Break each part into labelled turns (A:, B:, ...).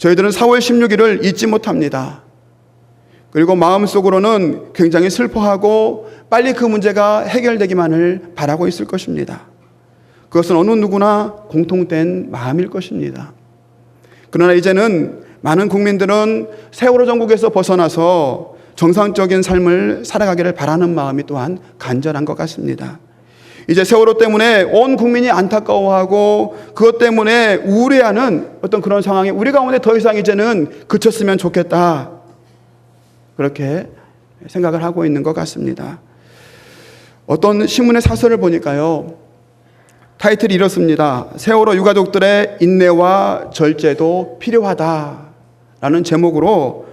A: 저희들은 4월 16일을 잊지 못합니다. 그리고 마음속으로는 굉장히 슬퍼하고 빨리 그 문제가 해결되기만을 바라고 있을 것입니다. 그것은 어느 누구나 공통된 마음일 것입니다. 그러나 이제는 많은 국민들은 세월호 정국에서 벗어나서 정상적인 삶을 살아가기를 바라는 마음이 또한 간절한 것 같습니다. 이제 세월호 때문에 온 국민이 안타까워하고 그것 때문에 우울해하는 어떤 그런 상황이 우리 가운데 더 이상 이제는 그쳤으면 좋겠다, 그렇게 생각을 하고 있는 것 같습니다. 어떤 신문의 사설을 보니까요, 타이틀이 이렇습니다. 세월호 유가족들의 인내와 절제도 필요하다라는 제목으로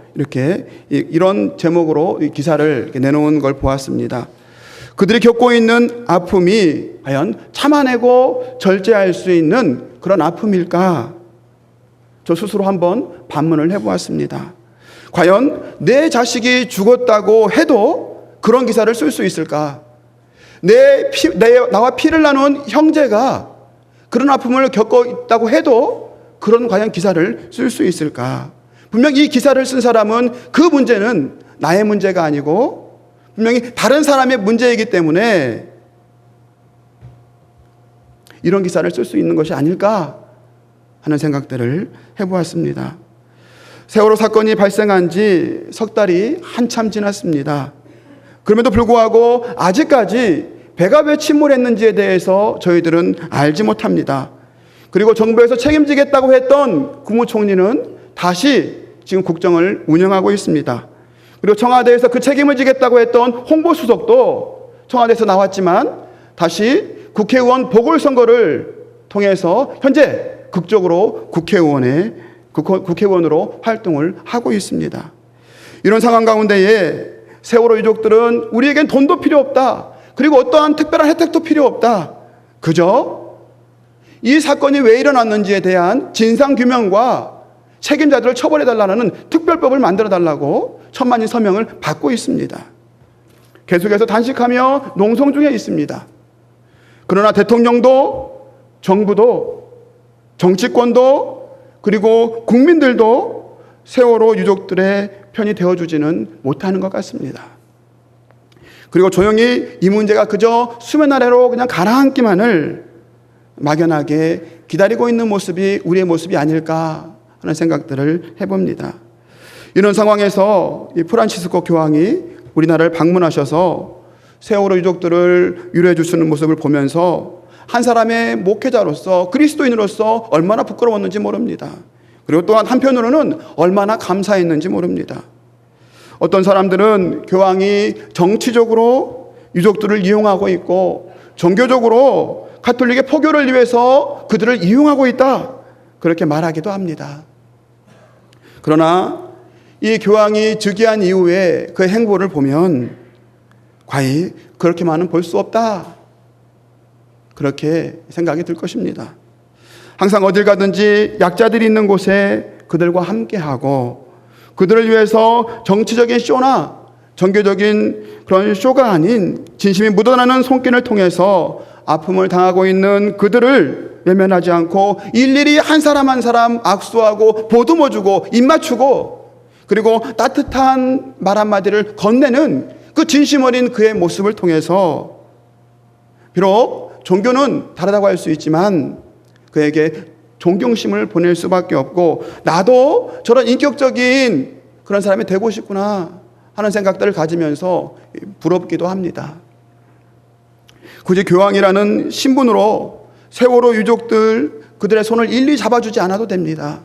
A: 이런 제목으로 기사를 내놓은 걸 보았습니다. 그들이 겪고 있는 아픔이 과연 참아내고 절제할 수 있는 그런 아픔일까? 저 스스로 한번 반문을 해보았습니다. 과연 내 자식이 죽었다고 해도 그런 기사를 쓸 수 있을까? 나와 피를 나눈 형제가 그런 아픔을 겪고 있다고 해도 그런 과연 기사를 쓸 수 있을까? 분명 이 기사를 쓴 사람은 그 문제는 나의 문제가 아니고 분명히 다른 사람의 문제이기 때문에 이런 기사를 쓸 수 있는 것이 아닐까 하는 생각들을 해보았습니다. 세월호 사건이 발생한 지 석 달이 한참 지났습니다. 그럼에도 불구하고 아직까지 배가 왜 침몰했는지에 대해서 저희들은 알지 못합니다. 그리고 정부에서 책임지겠다고 했던 국무총리는 다시 지금 국정을 운영하고 있습니다. 그리고 청와대에서 그 책임을 지겠다고 했던 홍보수석도 청와대에서 나왔지만 다시 국회의원 보궐선거를 통해서 현재 극적으로 국회의원으로 활동을 하고 있습니다. 이런 상황 가운데에 세월호 유족들은 우리에겐 돈도 필요 없다, 그리고 어떠한 특별한 혜택도 필요 없다, 그저 이 사건이 왜 일어났는지에 대한 진상규명과 책임자들을 처벌해달라는 특별법을 만들어달라고 천만인 서명을 받고 있습니다. 계속해서 단식하며 농성 중에 있습니다. 그러나 대통령도, 정부도, 정치권도, 그리고 국민들도 세월호 유족들의 편이 되어주지는 못하는 것 같습니다. 그리고 조용히 이 문제가 그저 수면 아래로 그냥 가라앉기만을 막연하게 기다리고 있는 모습이 우리의 모습이 아닐까 하는 생각들을 해봅니다. 이런 상황에서 이 프란치스코 교황이 우리나라를 방문하셔서 세월호 유족들을 위로해 주시는 모습을 보면서 한 사람의 목회자로서, 그리스도인으로서 얼마나 부끄러웠는지 모릅니다. 그리고 또한 한편으로는 얼마나 감사했는지 모릅니다. 어떤 사람들은 교황이 정치적으로 유족들을 이용하고 있고 종교적으로 가톨릭의 포교를 위해서 그들을 이용하고 있다, 그렇게 말하기도 합니다. 그러나 이 교황이 즉위한 이후에 그 행보를 보면 과연 그렇게만은 볼 수 없다, 그렇게 생각이 들 것입니다. 항상 어딜 가든지 약자들이 있는 곳에 그들과 함께하고 그들을 위해서 정치적인 쇼나 종교적인 그런 쇼가 아닌 진심이 묻어나는 손길을 통해서 아픔을 당하고 있는 그들을 외면하지 않고 일일이 한 사람 한 사람 악수하고 보듬어주고 입맞추고 그리고 따뜻한 말 한마디를 건네는 그 진심 어린 그의 모습을 통해서 비록 종교는 다르다고 할 수 있지만 그에게 존경심을 보낼 수밖에 없고 나도 저런 인격적인 그런 사람이 되고 싶구나 하는 생각들을 가지면서 부럽기도 합니다. 굳이 교황이라는 신분으로 세월호 유족들 그들의 손을 일일이 잡아주지 않아도 됩니다.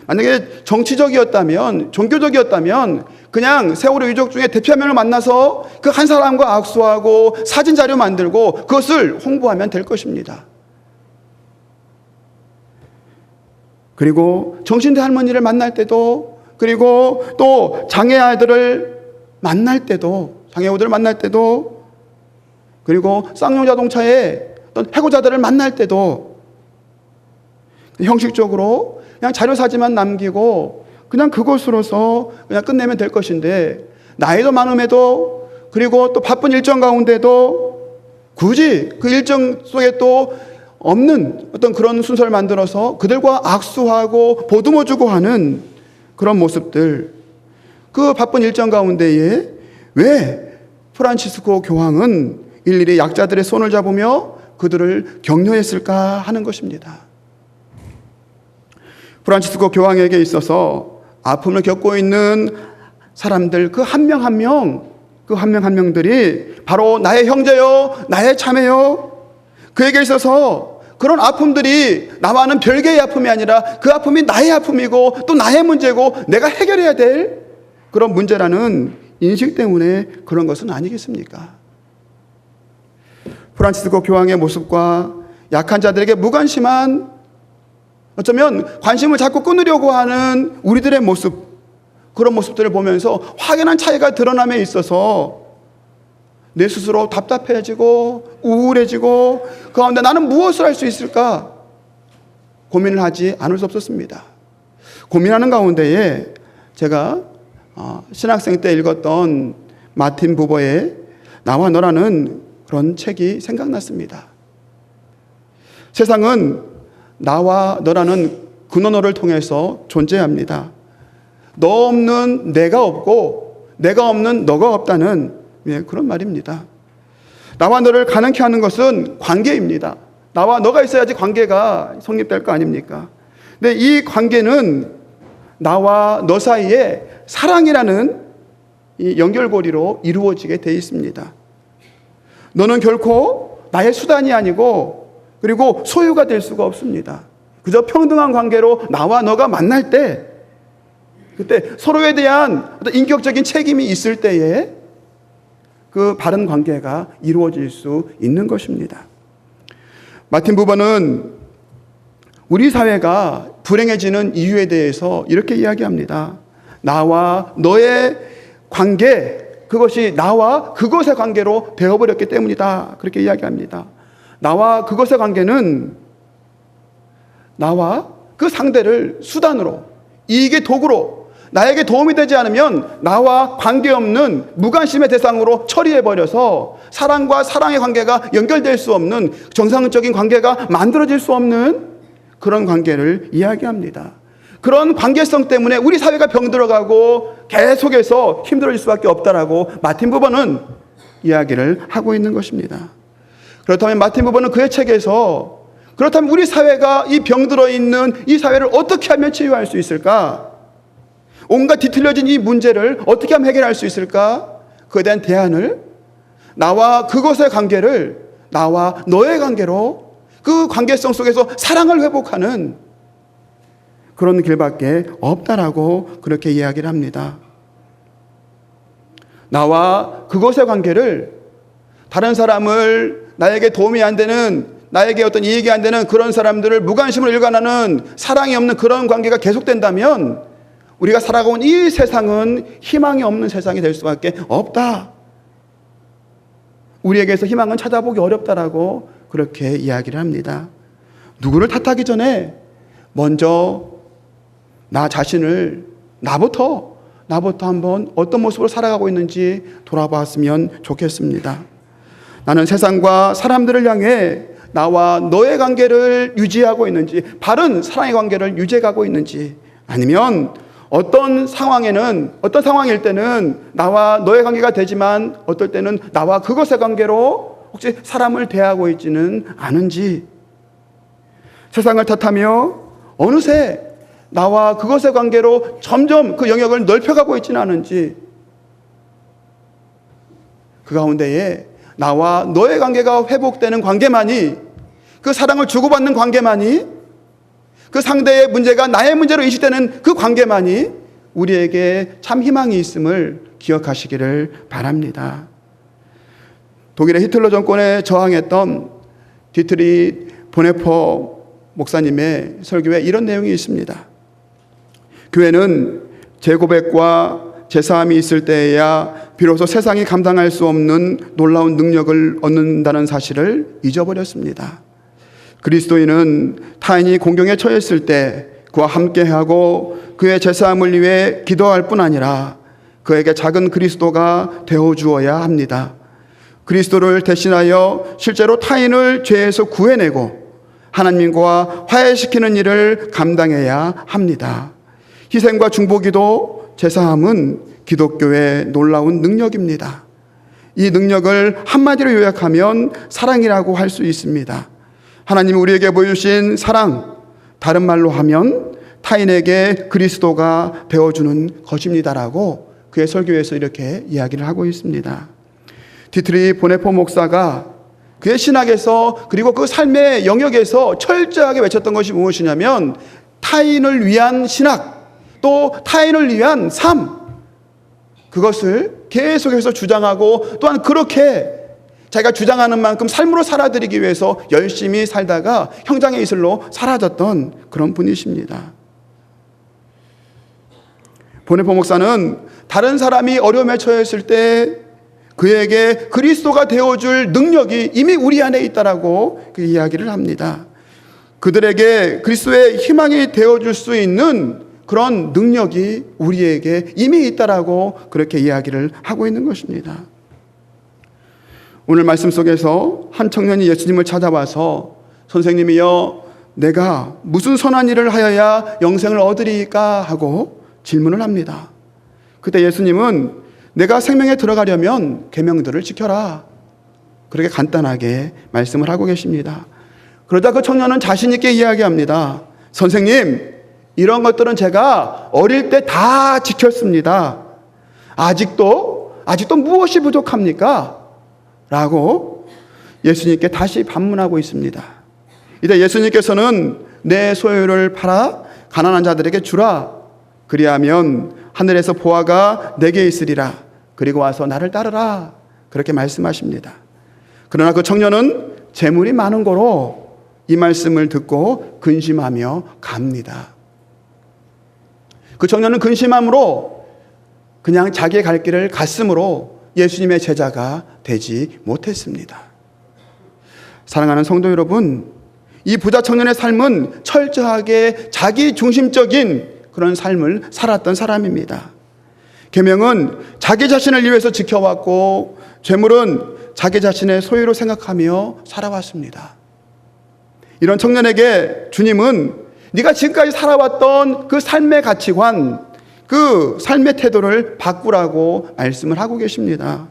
A: 만약에 정치적이었다면, 종교적이었다면 그냥 세월호 유족 중에 대표 한 명을 만나서 그 한 사람과 악수하고 사진 자료 만들고 그것을 홍보하면 될 것입니다. 그리고 정신대 할머니를 만날 때도, 그리고 또 장애 아이들을 만날 때도, 장애우들을 만날 때도, 그리고 쌍용 자동차의 어떤 해고자들을 만날 때도 형식적으로 그냥 자료 사진만 남기고 그냥 그것으로서 그냥 끝내면 될 것인데, 나이도 많음에도 그리고 또 바쁜 일정 가운데도 굳이 그 일정 속에 또 없는 어떤 그런 순서를 만들어서 그들과 악수하고 보듬어주고 하는 그런 모습들, 그 바쁜 일정 가운데에 왜 프란치스코 교황은 일일이 약자들의 손을 잡으며 그들을 격려했을까 하는 것입니다. 프란치스코 교황에게 있어서 아픔을 겪고 있는 사람들 그 한 명 한 명, 그 한 명 한 명들이 바로 나의 형제요, 나의 자매요. 그에게 있어서 그런 아픔들이 나와는 별개의 아픔이 아니라 그 아픔이 나의 아픔이고 또 나의 문제고 내가 해결해야 될 그런 문제라는 인식 때문에 그런 것은 아니겠습니까? 프란치스코 교황의 모습과 약한 자들에게 무관심한, 어쩌면 관심을 자꾸 끊으려고 하는 우리들의 모습, 그런 모습들을 보면서 확연한 차이가 드러남에 있어서 내 스스로 답답해지고 우울해지고 그 가운데 나는 무엇을 할 수 있을까 고민을 하지 않을 수 없었습니다. 고민하는 가운데에 제가 신학생 때 읽었던 마틴 부버의 나와 너라는 그런 책이 생각났습니다. 세상은 나와 너라는 근원어를 통해서 존재합니다. 너 없는 내가 없고 내가 없는 너가 없다는 그런 말입니다. 나와 너를 가능케 하는 것은 관계입니다. 나와 너가 있어야지 관계가 성립될 거 아닙니까? 근데 이 관계는 나와 너 사이에 사랑이라는 이 연결고리로 이루어지게 돼 있습니다. 너는 결코 나의 수단이 아니고 그리고 소유가 될 수가 없습니다. 그저 평등한 관계로 나와 너가 만날 때, 그때 서로에 대한 어떤 인격적인 책임이 있을 때에 그 바른 관계가 이루어질 수 있는 것입니다. 마틴 부버는 우리 사회가 불행해지는 이유에 대해서 이렇게 이야기합니다. 나와 너의 관계, 그것이 나와 그것의 관계로 되어버렸기 때문이다. 그렇게 이야기합니다. 나와 그것의 관계는 나와 그 상대를 수단으로, 이익의 도구로, 나에게 도움이 되지 않으면 나와 관계없는 무관심의 대상으로 처리해버려서 사랑과 사랑의 관계가 연결될 수 없는, 정상적인 관계가 만들어질 수 없는 그런 관계를 이야기합니다. 그런 관계성 때문에 우리 사회가 병들어가고 계속해서 힘들어질 수밖에 없다라고 마틴 부버는 이야기를 하고 있는 것입니다. 그렇다면 마틴 부버는 그의 책에서 그렇다면 우리 사회가 이 병들어 있는 이 사회를 어떻게 하면 치유할 수 있을까? 온갖 뒤틀려진 이 문제를 어떻게 하면 해결할 수 있을까? 그에 대한 대안을 나와 그것의 관계를 나와 너의 관계로 그 관계성 속에서 사랑을 회복하는 그런 길밖에 없다라고 그렇게 이야기를 합니다. 나와 그것의 관계를 다른 사람을 나에게 도움이 안 되는, 나에게 어떤 이익이 안 되는 그런 사람들을 무관심으로 일관하는 사랑이 없는 그런 관계가 계속된다면 우리가 살아가온 이 세상은 희망이 없는 세상이 될 수밖에 없다. 우리에게서 희망은 찾아보기 어렵다라고 그렇게 이야기를 합니다. 누구를 탓하기 전에 먼저 나 자신을 나부터 한번 어떤 모습으로 살아가고 있는지 돌아봤으면 좋겠습니다. 나는 세상과 사람들을 향해 나와 너의 관계를 유지하고 있는지, 바른 사랑의 관계를 유지해가고 있는지, 아니면 어떤 상황일 때는 나와 너의 관계가 되지만 어떨 때는 나와 그것의 관계로 혹시 사람을 대하고 있지는 않은지, 세상을 탓하며 어느새 나와 그것의 관계로 점점 그 영역을 넓혀가고 있지는 않은지, 그 가운데에 나와 너의 관계가 회복되는 관계만이, 그 사랑을 주고받는 관계만이, 그 상대의 문제가 나의 문제로 인식되는 그 관계만이 우리에게 참 희망이 있음을 기억하시기를 바랍니다. 독일의 히틀러 정권에 저항했던 디트리 보네퍼 목사님의 설교에 이런 내용이 있습니다. 교회는 재고백과 제사함이 있을 때에야 비로소 세상이 감당할 수 없는 놀라운 능력을 얻는다는 사실을 잊어버렸습니다. 그리스도인은 타인이 공경에 처했을 때 그와 함께하고 그의 제사함을 위해 기도할 뿐 아니라 그에게 작은 그리스도가 되어주어야 합니다. 그리스도를 대신하여 실제로 타인을 죄에서 구해내고 하나님과 화해시키는 일을 감당해야 합니다. 희생과 중보기도, 제사함은 기독교의 놀라운 능력입니다. 이 능력을 한마디로 요약하면 사랑이라고 할 수 있습니다. 하나님이 우리에게 보여주신 사랑, 다른 말로 하면 타인에게 그리스도가 되어주는 것입니다라고 그의 설교에서 이렇게 이야기를 하고 있습니다. 디트리 보네포 목사가 그의 신학에서 그리고 그 삶의 영역에서 철저하게 외쳤던 것이 무엇이냐면 타인을 위한 신학, 또 타인을 위한 삶, 그것을 계속해서 주장하고 또한 그렇게 자기가 주장하는 만큼 삶으로 살아드리기 위해서 열심히 살다가 형장의 이슬로 사라졌던 그런 분이십니다. 보네포 목사는 다른 사람이 어려움에 처했을 때 그에게 그리스도가 되어줄 능력이 이미 우리 안에 있다라고 그 이야기를 합니다. 그들에게 그리스도의 희망이 되어줄 수 있는 그런 능력이 우리에게 이미 있다라고 그렇게 이야기를 하고 있는 것입니다. 오늘 말씀 속에서 한 청년이 예수님을 찾아와서 선생님이여, 내가 무슨 선한 일을 하여야 영생을 얻으리까 하고 질문을 합니다. 그때 예수님은 내가 생명에 들어가려면 계명들을 지켜라, 그렇게 간단하게 말씀을 하고 계십니다. 그러자 그 청년은 자신 있게 이야기합니다. 선생님, 이런 것들은 제가 어릴 때 다 지켰습니다. 아직도 무엇이 부족합니까? 라고 예수님께 다시 반문하고 있습니다. 이때 예수님께서는 내 소유를 팔아 가난한 자들에게 주라. 그리하면 하늘에서 보화가 내게 있으리라. 그리고 와서 나를 따르라. 그렇게 말씀하십니다. 그러나 그 청년은 재물이 많은 거로 이 말씀을 듣고 근심하며 갑니다. 그 청년은 근심함으로 그냥 자기의 갈 길을 갔으므로 예수님의 제자가 되지 못했습니다. 사랑하는 성도 여러분, 이 부자 청년의 삶은 철저하게 자기 중심적인 그런 삶을 살았던 사람입니다. 계명은 자기 자신을 위해서 지켜왔고 재물은 자기 자신의 소유로 생각하며 살아왔습니다. 이런 청년에게 주님은 네가 지금까지 살아왔던 그 삶의 가치관, 그 삶의 태도를 바꾸라고 말씀을 하고 계십니다.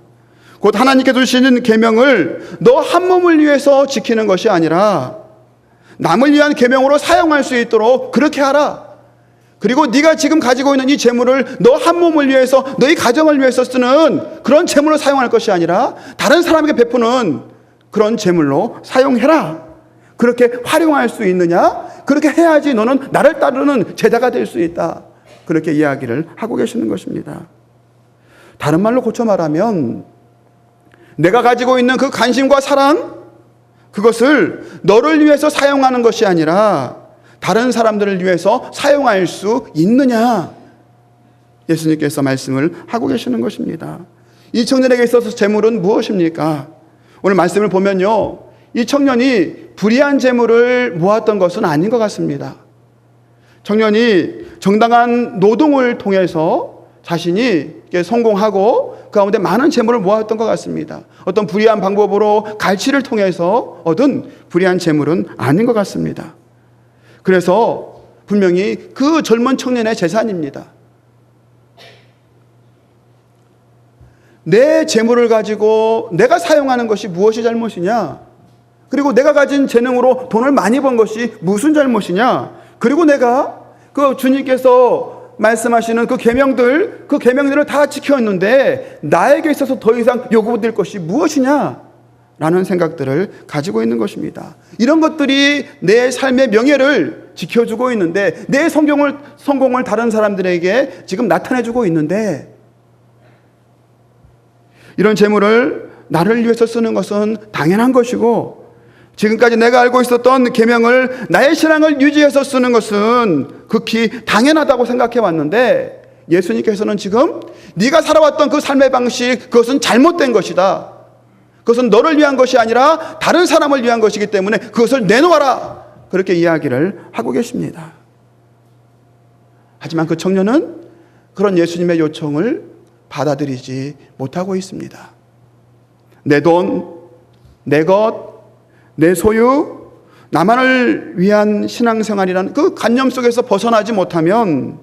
A: 곧 하나님께서 주시는 계명을 너 한 몸을 위해서 지키는 것이 아니라 남을 위한 계명으로 사용할 수 있도록 그렇게 하라. 그리고 네가 지금 가지고 있는 이 재물을 너 한 몸을 위해서, 너희 가정을 위해서 쓰는 그런 재물로 사용할 것이 아니라 다른 사람에게 베푸는 그런 재물로 사용해라. 그렇게 활용할 수 있느냐? 그렇게 해야지 너는 나를 따르는 제자가 될 수 있다. 그렇게 이야기를 하고 계시는 것입니다. 다른 말로 고쳐 말하면 내가 가지고 있는 그 관심과 사랑, 그것을 너를 위해서 사용하는 것이 아니라 다른 사람들을 위해서 사용할 수 있느냐? 예수님께서 말씀을 하고 계시는 것입니다. 이 청년에게 있어서 재물은 무엇입니까? 오늘 말씀을 보면요, 이 청년이 불의한 재물을 모았던 것은 아닌 것 같습니다. 청년이 정당한 노동을 통해서 자신이 성공하고 그 가운데 많은 재물을 모았던 것 같습니다. 어떤 불의한 방법으로 갈취를 통해서 얻은 불의한 재물은 아닌 것 같습니다. 그래서 분명히 그 젊은 청년의 재산입니다. 내 재물을 가지고 내가 사용하는 것이 무엇이 잘못이냐? 그리고 내가 가진 재능으로 돈을 많이 번 것이 무슨 잘못이냐? 그리고 내가 그 주님께서 말씀하시는 그 계명들을 다 지켰는데 나에게 있어서 더 이상 요구될 것이 무엇이냐? 라는 생각들을 가지고 있는 것입니다. 이런 것들이 내 삶의 명예를 지켜주고 있는데, 내 성공을 다른 사람들에게 지금 나타내주고 있는데, 이런 재물을 나를 위해서 쓰는 것은 당연한 것이고, 지금까지 내가 알고 있었던 계명을 나의 신앙을 유지해서 쓰는 것은 극히 당연하다고 생각해 왔는데, 예수님께서는 지금 네가 살아왔던 그 삶의 방식, 그것은 잘못된 것이다. 그것은 너를 위한 것이 아니라 다른 사람을 위한 것이기 때문에 그것을 내놓아라. 그렇게 이야기를 하고 계십니다. 하지만 그 청년은 그런 예수님의 요청을 받아들이지 못하고 있습니다. 내 돈, 내 것, 내 소유, 나만을 위한 신앙생활이라는 그 관념 속에서 벗어나지 못하면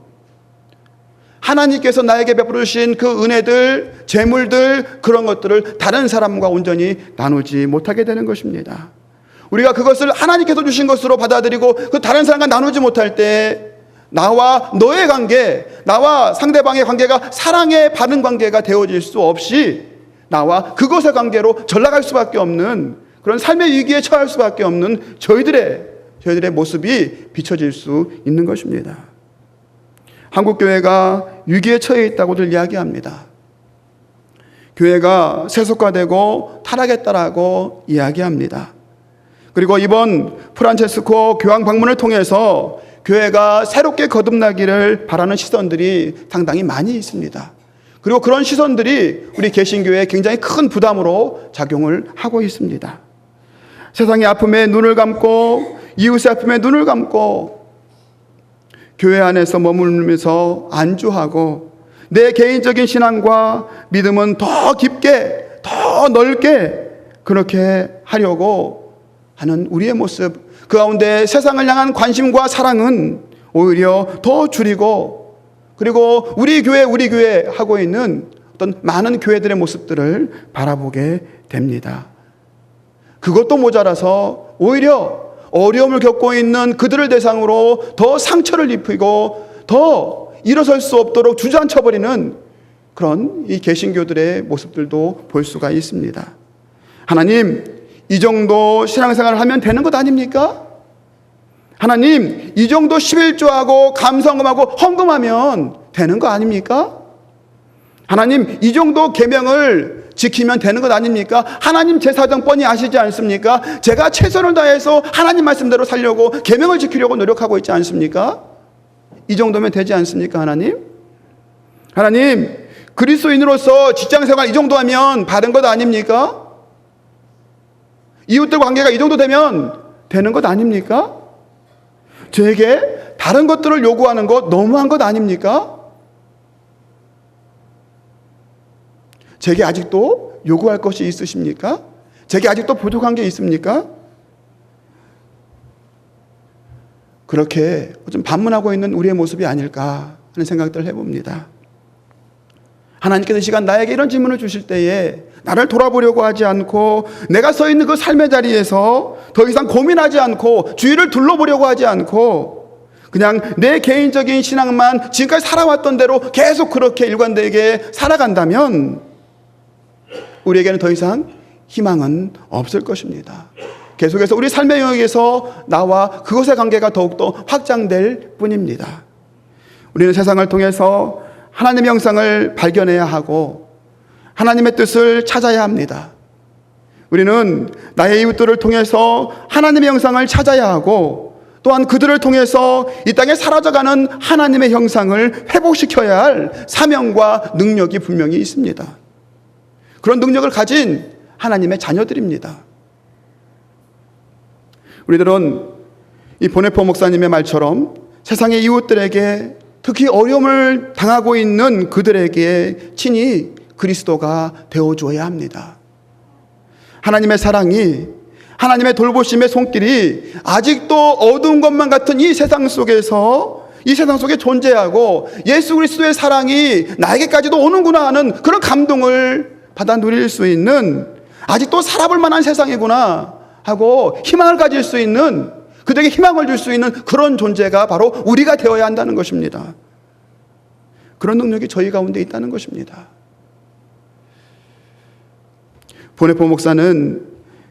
A: 하나님께서 나에게 베풀어 주신 그 은혜들, 재물들, 그런 것들을 다른 사람과 온전히 나누지 못하게 되는 것입니다. 우리가 그것을 하나님께서 주신 것으로 받아들이고 그 다른 사람과 나누지 못할 때 나와 너의 관계, 나와 상대방의 관계가 사랑의 바른 관계가 되어질 수 없이 나와 그것의 관계로 전락할 수밖에 없는, 그런 삶의 위기에 처할 수밖에 없는 저희들의 모습이 비춰질 수 있는 것입니다. 한국교회가 위기에 처해 있다고들 이야기합니다. 교회가 세속화되고 타락했다라고 이야기합니다. 그리고 이번 프란체스코 교황 방문을 통해서 교회가 새롭게 거듭나기를 바라는 시선들이 상당히 많이 있습니다. 그리고 그런 시선들이 우리 개신교회에 굉장히 큰 부담으로 작용을 하고 있습니다. 세상의 아픔에 눈을 감고 이웃의 아픔에 눈을 감고 교회 안에서 머물면서 안주하고 내 개인적인 신앙과 믿음은 더 깊게 더 넓게 그렇게 하려고 하는 우리의 모습, 그 가운데 세상을 향한 관심과 사랑은 오히려 더 줄이고, 그리고 우리 교회 하고 있는 어떤 많은 교회들의 모습들을 바라보게 됩니다. 그것도 모자라서 오히려 어려움을 겪고 있는 그들을 대상으로 더 상처를 입히고 더 일어설 수 없도록 주저앉혀버리는 그런 이 개신교들의 모습들도 볼 수가 있습니다. 하나님, 이 정도 신앙생활을 하면 되는 것 아닙니까? 하나님, 이 정도 11조하고 감성금하고 헌금하면 되는 거 아닙니까? 하나님, 이 정도 계명을 지키면 되는 것 아닙니까? 하나님 제 사정 뻔히 아시지 않습니까? 제가 최선을 다해서 하나님 말씀대로 살려고 계명을 지키려고 노력하고 있지 않습니까? 이 정도면 되지 않습니까, 하나님? 하나님, 그리스도인으로서 직장생활 이 정도 하면 바른 것 아닙니까? 이웃들 관계가 이 정도 되면 되는 것 아닙니까? 저에게 다른 것들을 요구하는 것 너무한 것 아닙니까? 제게 아직도 요구할 것이 있으십니까? 제게 아직도 부족한 게 있습니까? 그렇게 좀 반문하고 있는 우리의 모습이 아닐까 하는 생각들을 해봅니다. 하나님께서 이 시간 나에게 이런 질문을 주실 때에 나를 돌아보려고 하지 않고 내가 서 있는 그 삶의 자리에서 더 이상 고민하지 않고 주위를 둘러보려고 하지 않고 그냥 내 개인적인 신앙만 지금까지 살아왔던 대로 계속 그렇게 일관되게 살아간다면 우리에게는 더 이상 희망은 없을 것입니다. 계속해서 우리 삶의 영역에서 나와 그것의 관계가 더욱더 확장될 뿐입니다. 우리는 세상을 통해서 하나님의 형상을 발견해야 하고 하나님의 뜻을 찾아야 합니다. 우리는 나의 이웃들을 통해서 하나님의 형상을 찾아야 하고 또한 그들을 통해서 이 땅에 사라져가는 하나님의 형상을 회복시켜야 할 사명과 능력이 분명히 있습니다. 그런 능력을 가진 하나님의 자녀들입니다. 우리들은 이 보네포 목사님의 말처럼 세상의 이웃들에게 특히 어려움을 당하고 있는 그들에게 친히 그리스도가 되어줘야 합니다. 하나님의 사랑이, 하나님의 돌보심의 손길이 아직도 어두운 것만 같은 이 세상 속에 존재하고 예수 그리스도의 사랑이 나에게까지도 오는구나 하는 그런 감동을 받아 누릴 수 있는, 아직도 살아볼 만한 세상이구나 하고 희망을 가질 수 있는, 그들에게 희망을 줄 수 있는 그런 존재가 바로 우리가 되어야 한다는 것입니다. 그런 능력이 저희 가운데 있다는 것입니다. 보네포 목사는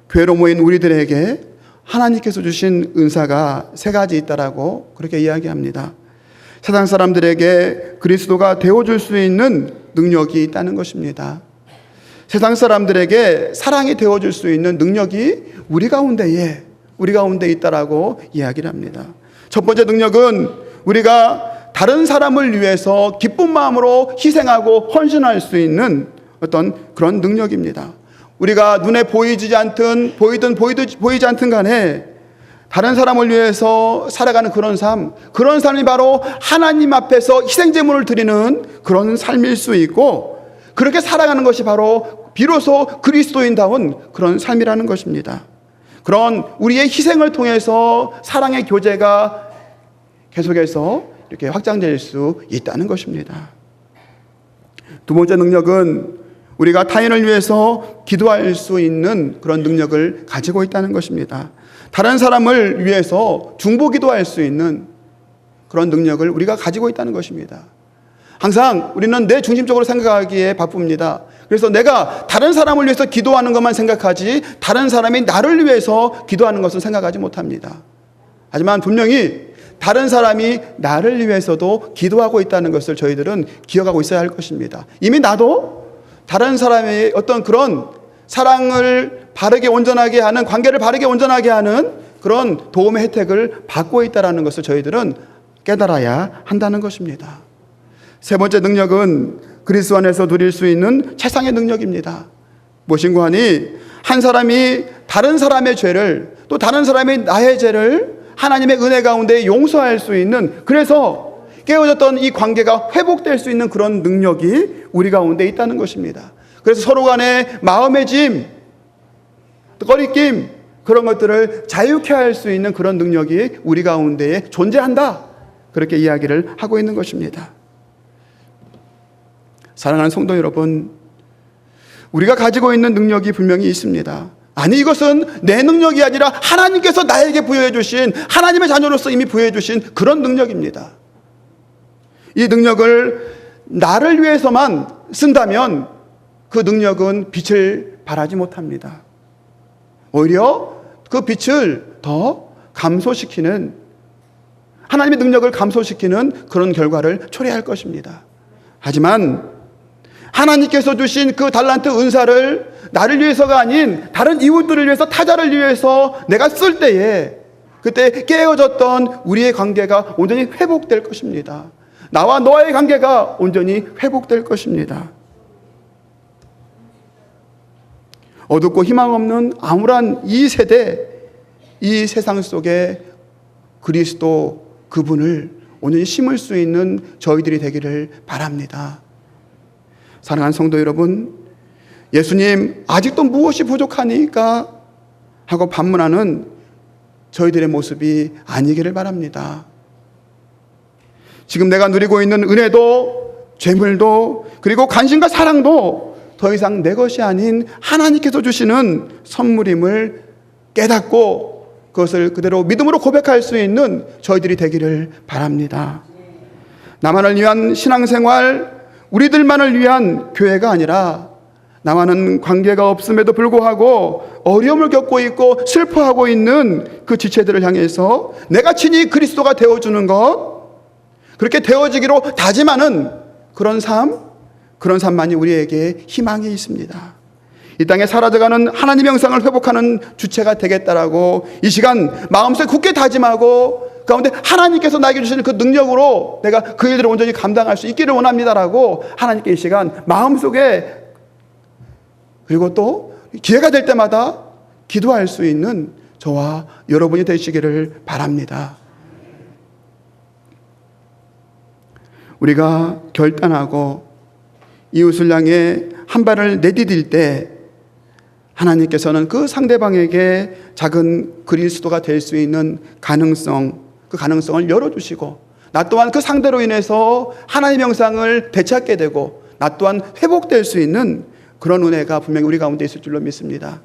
A: 교회로 모인 우리들에게 하나님께서 주신 은사가 3가지 있다라고 그렇게 이야기합니다. 세상 사람들에게 그리스도가 되어줄 수 있는 능력이 있다는 것입니다. 세상 사람들에게 사랑이 되어줄 수 있는 능력이 우리 가운데 있다라고 이야기를 합니다. 첫 번째 능력은 우리가 다른 사람을 위해서 기쁜 마음으로 희생하고 헌신할 수 있는 어떤 그런 능력입니다. 우리가 눈에 보이지 않든 보이지 않든 간에 다른 사람을 위해서 살아가는 그런 삶이 바로 하나님 앞에서 희생제물을 드리는 그런 삶일 수 있고, 그렇게 살아가는 것이 바로 비로소 그리스도인다운 그런 삶이라는 것입니다. 그런 우리의 희생을 통해서 사랑의 교제가 계속해서 이렇게 확장될 수 있다는 것입니다. 두 번째 능력은 우리가 타인을 위해서 기도할 수 있는 그런 능력을 가지고 있다는 것입니다. 다른 사람을 위해서 중보기도할 수 있는 그런 능력을 우리가 가지고 있다는 것입니다. 항상 우리는 내 중심적으로 생각하기에 바쁩니다. 그래서 내가 다른 사람을 위해서 기도하는 것만 생각하지 다른 사람이 나를 위해서 기도하는 것은 생각하지 못합니다. 하지만 분명히 다른 사람이 나를 위해서도 기도하고 있다는 것을 저희들은 기억하고 있어야 할 것입니다. 이미 나도 다른 사람의 어떤 그런 사랑을 바르게 온전하게 하는, 관계를 바르게 온전하게 하는 그런 도움의 혜택을 받고 있다는 것을 저희들은 깨달아야 한다는 것입니다. 세 번째 능력은 그리스도 안에서 누릴 수 있는 최상의 능력입니다. 무엇인가 하니 한 사람이 다른 사람의 죄를, 또 다른 사람이 나의 죄를 하나님의 은혜 가운데 용서할 수 있는, 그래서 깨어졌던 이 관계가 회복될 수 있는 그런 능력이 우리 가운데 있다는 것입니다. 그래서 서로 간의 마음의 짐, 꺼리낌, 그런 것들을 자유케 할 수 있는 그런 능력이 우리 가운데에 존재한다, 그렇게 이야기를 하고 있는 것입니다. 사랑하는 성도 여러분, 우리가 가지고 있는 능력이 분명히 있습니다. 아니, 이것은 내 능력이 아니라 하나님께서 나에게 부여해 주신, 하나님의 자녀로서 이미 부여해 주신 그런 능력입니다. 이 능력을 나를 위해서만 쓴다면 그 능력은 빛을 발하지 못합니다. 오히려 그 빛을 더 감소시키는, 하나님의 능력을 감소시키는 그런 결과를 초래할 것입니다. 하지만 하나님께서 주신 그 달란트 은사를 나를 위해서가 아닌 다른 이웃들을 위해서, 타자를 위해서 내가 쓸 때에 그때 깨어졌던 우리의 관계가 온전히 회복될 것입니다. 나와 너의 관계가 온전히 회복될 것입니다. 어둡고 희망 없는 암울한 이 세대, 이 세상 속에 그리스도 그분을 온전히 심을 수 있는 저희들이 되기를 바랍니다. 사랑하는 성도 여러분, 예수님 아직도 무엇이 부족하니까 하고 반문하는 저희들의 모습이 아니기를 바랍니다. 지금 내가 누리고 있는 은혜도 재물도 그리고 관심과 사랑도 더 이상 내 것이 아닌 하나님께서 주시는 선물임을 깨닫고 그것을 그대로 믿음으로 고백할 수 있는 저희들이 되기를 바랍니다. 나만을 위한 신앙생활, 우리들만을 위한 교회가 아니라 나와는 관계가 없음에도 불구하고 어려움을 겪고 있고 슬퍼하고 있는 그 지체들을 향해서 내가 친히 그리스도가 되어주는 것, 그렇게 되어지기로 다짐하는 그런 삶만이 우리에게 희망이 있습니다. 이 땅에 사라져가는 하나님의 형상을 회복하는 주체가 되겠다라고 이 시간 마음속에 굳게 다짐하고 가운데 하나님께서 나에게 주시는 그 능력으로 내가 그 일들을 온전히 감당할 수 있기를 원합니다라고 하나님께 이 시간 마음속에, 그리고 또 기회가 될 때마다 기도할 수 있는 저와 여러분이 되시기를 바랍니다. 우리가 결단하고 이웃을 향해 한 발을 내디딜 때 하나님께서는 그 상대방에게 작은 그리스도가 될 수 있는 그 가능성을 열어주시고 나 또한 그 상대로 인해서 하나님의 형상을 되찾게 되고 나 또한 회복될 수 있는 그런 은혜가 분명히 우리 가운데 있을 줄로 믿습니다.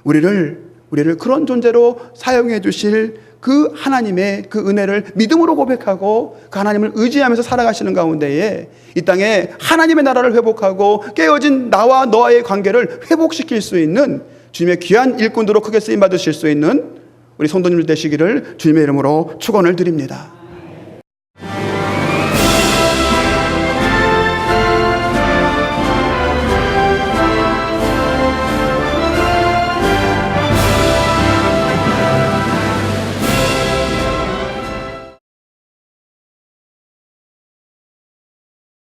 A: 우리를 그런 존재로 사용해 주실 그 하나님의 그 은혜를 믿음으로 고백하고 그 하나님을 의지하면서 살아가시는 가운데에 이 땅에 하나님의 나라를 회복하고 깨어진 나와 너와의 관계를 회복시킬 수 있는 주님의 귀한 일꾼으로 크게 쓰임받으실 수 있는 우리 성도님들 되시기를 주님의 이름으로 축원을 드립니다.